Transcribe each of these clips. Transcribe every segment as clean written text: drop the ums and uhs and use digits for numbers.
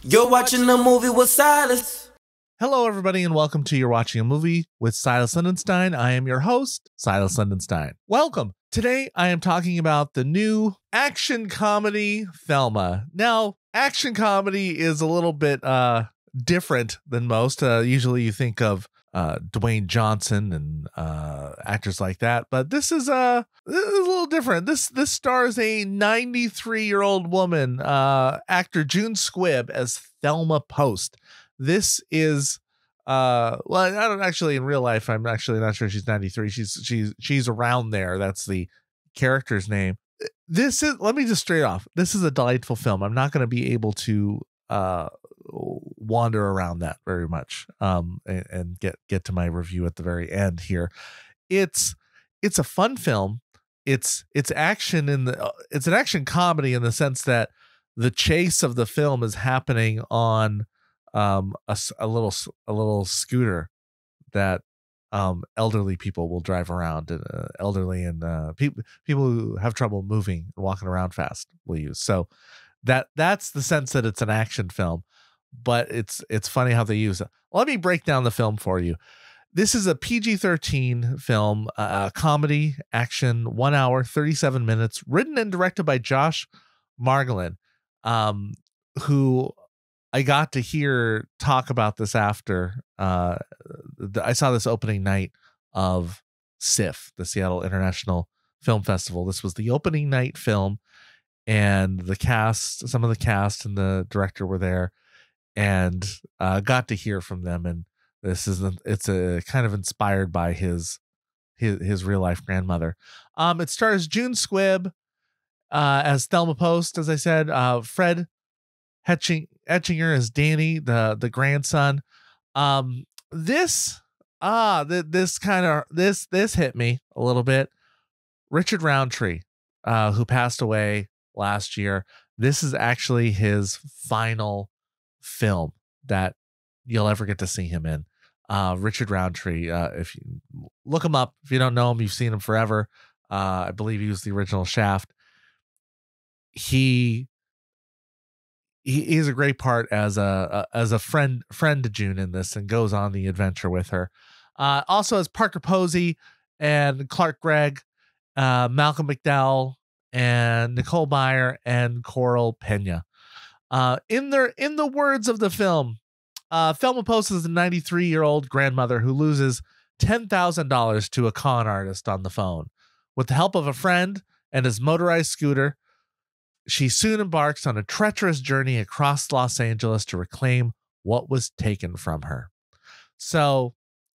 You're watching a movie with Silas. Hello, everybody, and welcome to You're Watching a Movie with Silas Lindenstein. I am your host, Silas Lindenstein. Welcome. Today, I am talking about the new action comedy, Thelma. Now, action comedy is a little bit different than most. Usually you think of Dwayne Johnson and actors like that, but this is a little different. This stars a 93-year-old woman, actor June Squibb, as Thelma Post. This is well, I don't actually, in real life, I'm actually not sure she's 93. She's around there. That's the character's name. This is, let me just straight off, this is a delightful film. I'm not going to be able to wander around that very much and get to my review at the very end here. It's a fun film. It's action it's an action comedy in the sense that the chase of the film is happening on a little scooter that elderly people will drive around, and elderly and people who have trouble moving and walking around fast will use. So that's the sense that it's an action film, but it's funny how they use it. Let me break down the film for you. This is a PG-13 film, comedy, action, 1 hour, 37 minutes, written and directed by Josh Margolin, who I got to hear talk about this after. I saw this opening night of SIFF, the Seattle International Film Festival. This was the opening night film, and the cast, some of the cast and the director were there, and got to hear from them. And it's a kind of inspired by his real life grandmother. It stars June Squibb as Thelma Post, as I said. Fred Etchinger as Danny, the grandson. This hit me a little bit. Richard Roundtree, who passed away last year. This is actually his final film that you'll ever get to see him in. Richard Roundtree, if you look him up, if you don't know him, you've seen him forever. I believe he was the original Shaft. He's a great part as a friend to June in this, and goes on the adventure with her. Also as Parker Posey and Clark Gregg, Malcolm McDowell and Nicole Byer and Coral Pena. In the words of the film, Thelma Post is a 93-year-old grandmother who loses $10,000 to a con artist on the phone. With the help of a friend and his motorized scooter, she soon embarks on a treacherous journey across Los Angeles to reclaim what was taken from her. So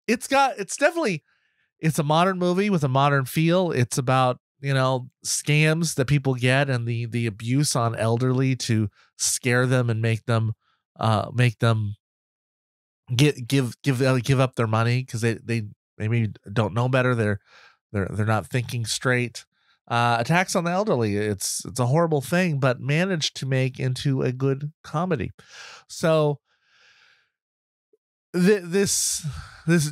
it's a modern movie with a modern feel. It's about, scams that people get and the abuse on elderly to scare them and make them give up their money because they maybe don't know better. They're not thinking straight. Attacks on the elderly. It's a horrible thing, but managed to make into a good comedy. So this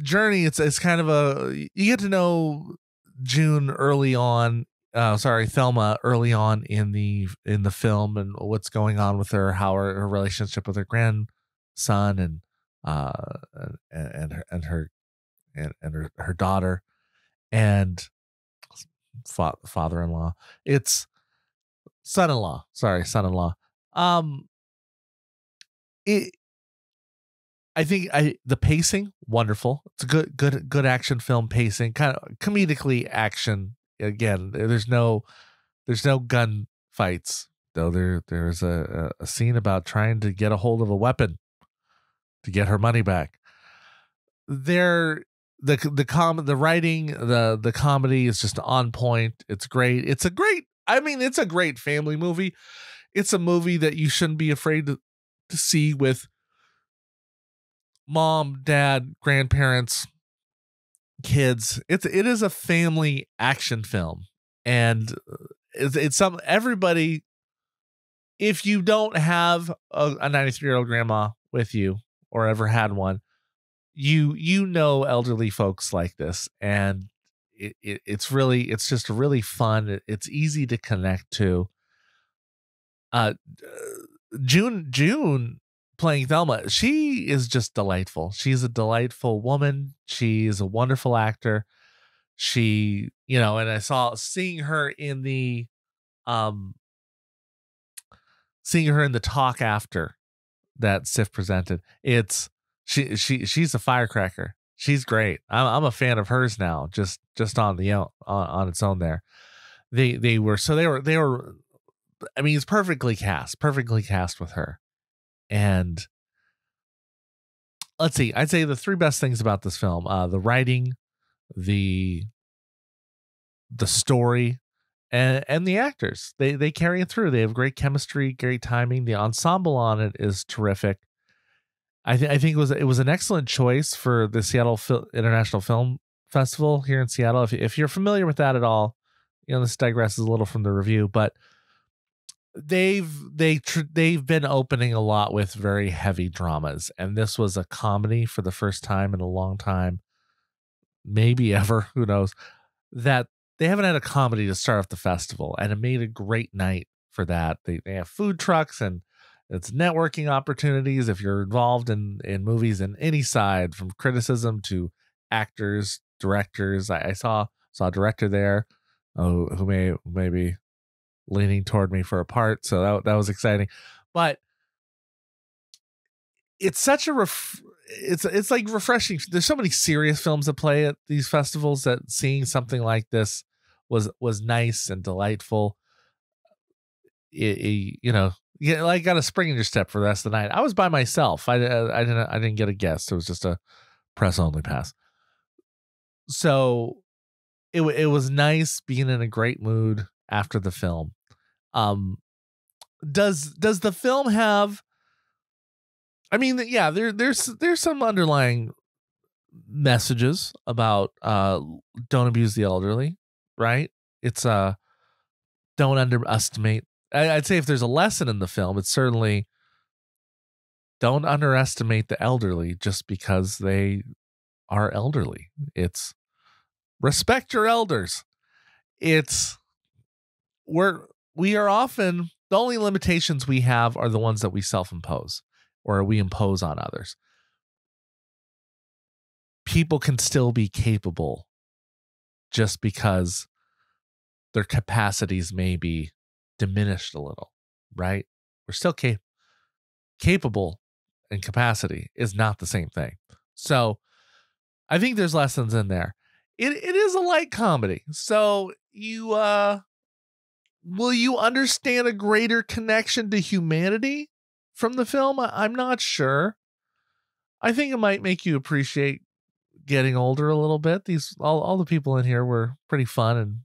journey, it's kind of you get to know June early on. Thelma early on in the film, and what's going on with her, how her relationship with her grandson and her daughter and father-in-law. It's son-in-law. I think the pacing, wonderful. It's a good action film pacing, kind of comedically action. Again, there's no gun fights, though. There's a scene about trying to get a hold of a weapon to get her money back. The writing, the comedy is just on point. It's great. It's a great family movie. It's a movie that you shouldn't be afraid to see with mom, dad, grandparents, kids. It is a family action film, and it's everybody. If you don't have a 93-year-old grandma with you or ever had one, you know elderly folks like this, and it's just really fun. It's easy to connect to. June playing Thelma. She is just delightful. She's a delightful woman. She's a wonderful actor. She, and I saw seeing her in the talk after that Sif presented. It's she's a firecracker. She's great. I'm a fan of hers now. Just on on its own there. They were. I mean, it's perfectly cast with her. And let's see. I'd say the three best things about this film: the writing, the story, and the actors. They carry it through. They have great chemistry, great timing. The ensemble on it is terrific. I think it was an excellent choice for the Seattle International Film Festival here in Seattle. If you're familiar with that at all, this digresses a little from the review, but they've been opening a lot with very heavy dramas, and this was a comedy for the first time in a long time, maybe ever, who knows, that they haven't had a comedy to start off the festival, and it made a great night for that. They have food trucks, and it's networking opportunities if you're involved in movies in any side, from criticism to actors, directors. I saw a director there who may be leaning toward me for a part, so that was exciting. But it's such a it's like refreshing. There's so many serious films that play at these festivals that seeing something like this was nice and delightful. I got a spring in your step for the rest of the night. I was by myself. I didn't get a guest. It was just a press only pass. So it was nice being in a great mood after the film. Does the film have? I mean, yeah, there's some underlying messages about don't abuse the elderly, right? It's don't underestimate. I'd say if there's a lesson in the film, it's certainly don't underestimate the elderly just because they are elderly. It's respect your elders. It's we are often, the only limitations we have are the ones that we self-impose or we impose on others. People can still be capable just because their capacities may be diminished a little, right? We're still capable, and capacity is not the same thing. So I think there's lessons in there. It is a light comedy. So will you understand a greater connection to humanity from the film? I'm not sure. I think it might make you appreciate getting older a little bit. All the people in here were pretty fun and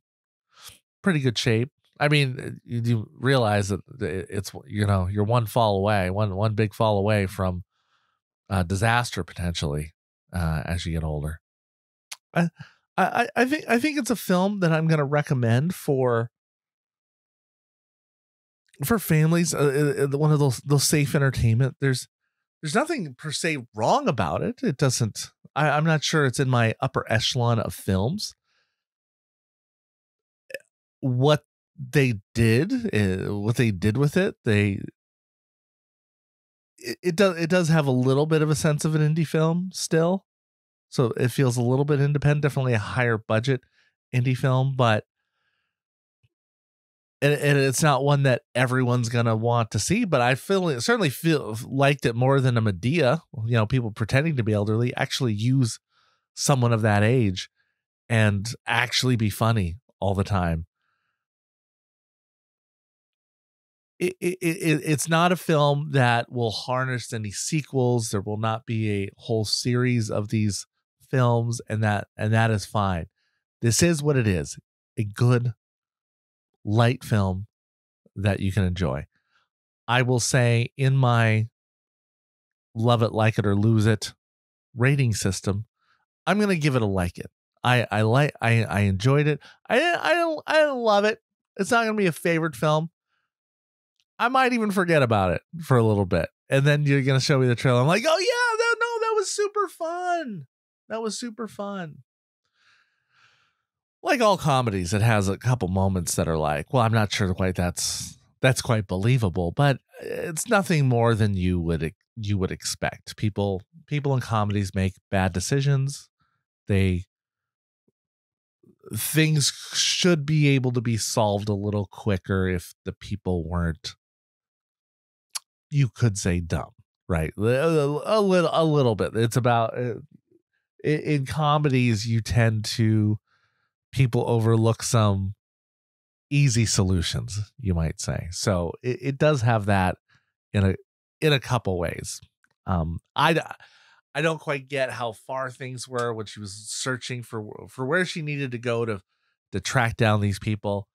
pretty good shape. I mean, you do realize that it's, you're one fall away, one big fall away from disaster potentially as you get older. I think it's a film that I'm going to recommend for families. One of those safe entertainment. There's nothing per se wrong about it. It doesn't. I'm not sure it's in my upper echelon of films. What they did with it, it does have a little bit of a sense of an indie film still, so it feels a little bit independent, definitely a higher budget indie film, but and it's not one that everyone's gonna want to see. But I certainly liked it more than a Medea. People pretending to be elderly actually use someone of that age and actually be funny all the time. It's not a film that will harness any sequels. There will not be a whole series of these films, and that is fine. This is what it is. A good, light film that you can enjoy. I will say, in my love it, like it, or lose it rating system, I'm going to give it a like it. I enjoyed it. I don't love it. It's not going to be a favorite film. I might even forget about it for a little bit. And then you're going to show me the trailer. I'm like, oh yeah, that was super fun. That was super fun. Like all comedies, it has a couple moments that are like, well, I'm not sure quite that's that's quite believable, but it's nothing more than you would expect. People in comedies make bad decisions. Things should be able to be solved a little quicker if the people weren't, you could say, dumb, right? A little bit. It's about in comedies, you tend to, people overlook some easy solutions, you might say. So it does have that in a couple ways. I don't quite get how far things were when she was searching for where she needed to go to track down these people.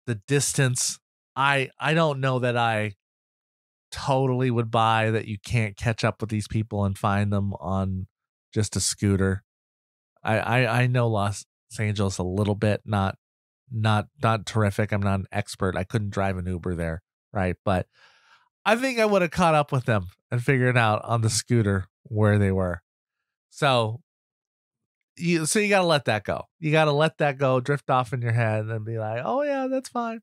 The distance, I don't know that I totally would buy that you can't catch up with these people and find them on just a scooter. I know Los Angeles a little bit, not terrific. I'm not an expert. I couldn't drive an Uber there, right? But I think I would have caught up with them and figured out on the scooter where they were. So you got to let that go. You got to let that go, drift off in your head and be like, oh yeah, that's fine.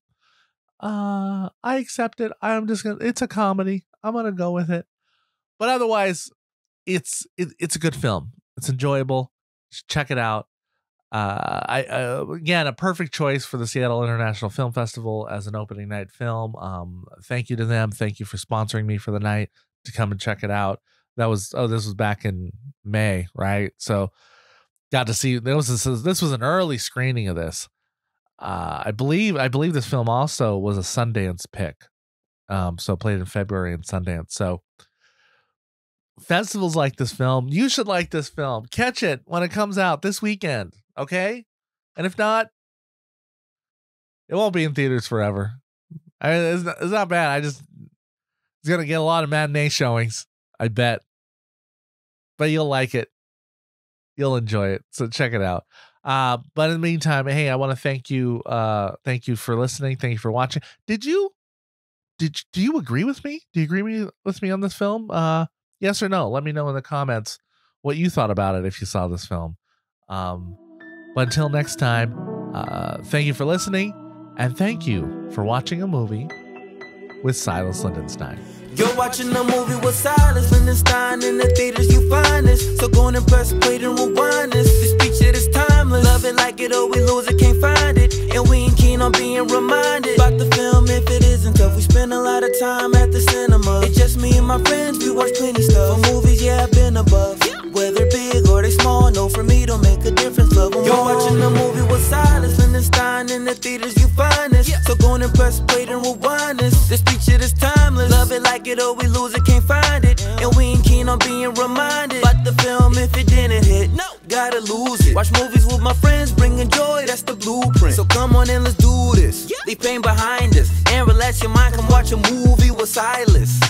I accept it. It's a comedy. I'm going to go with it. But otherwise it's a good film. It's enjoyable. Check it out. Again, a perfect choice for the Seattle International Film Festival as an opening night film. Thank you to them. Thank you for sponsoring me for the night to come and check it out. This was back in May, right? So got to see, this was an early screening of this. I believe this film also was a Sundance pick. So played in February in Sundance. So festivals like this film. You should like this film. Catch it when it comes out this weekend. Okay. And if not, it won't be in theaters forever. I mean, it's not bad. It's going to get a lot of matinee showings, I bet. But you'll like it. You'll enjoy it. So check it out. But in the meantime, hey, I want to thank you. Thank you for listening. Thank you for watching. Do you agree with me? Do you agree with me on this film? Yes or no? Let me know in the comments what you thought about it if you saw this film. But until next time, thank you for listening, and thank you for watching a movie with Silas Lindenstein. You're watching a movie with Silas Lindenstein. In the theaters you find this, so go and press play and rewind this. This picture is timeless. Love it, like it, or we lose it, can't find it. And we ain't keen on being reminded about the film if it isn't tough. We spend a lot of time at the cinema. It's just me and my friends, we watch plenty stuff. For movies, yeah, I've been above. Whether big or they small, no, for me don't make a difference. Love them. You're watching a movie with Silas Lindenstein. In the theaters you find this, so go and press play and rewind this. This picture is timeless. Love it, like it, or we lose it, can't find it. And we ain't keen on being reminded about the film if it didn't hit. No, gotta lose it. Watch movies with my friends, bringing joy, that's the blueprint. So come on and let's do this. Leave pain behind us and relax your mind. Come watch a movie with Silas.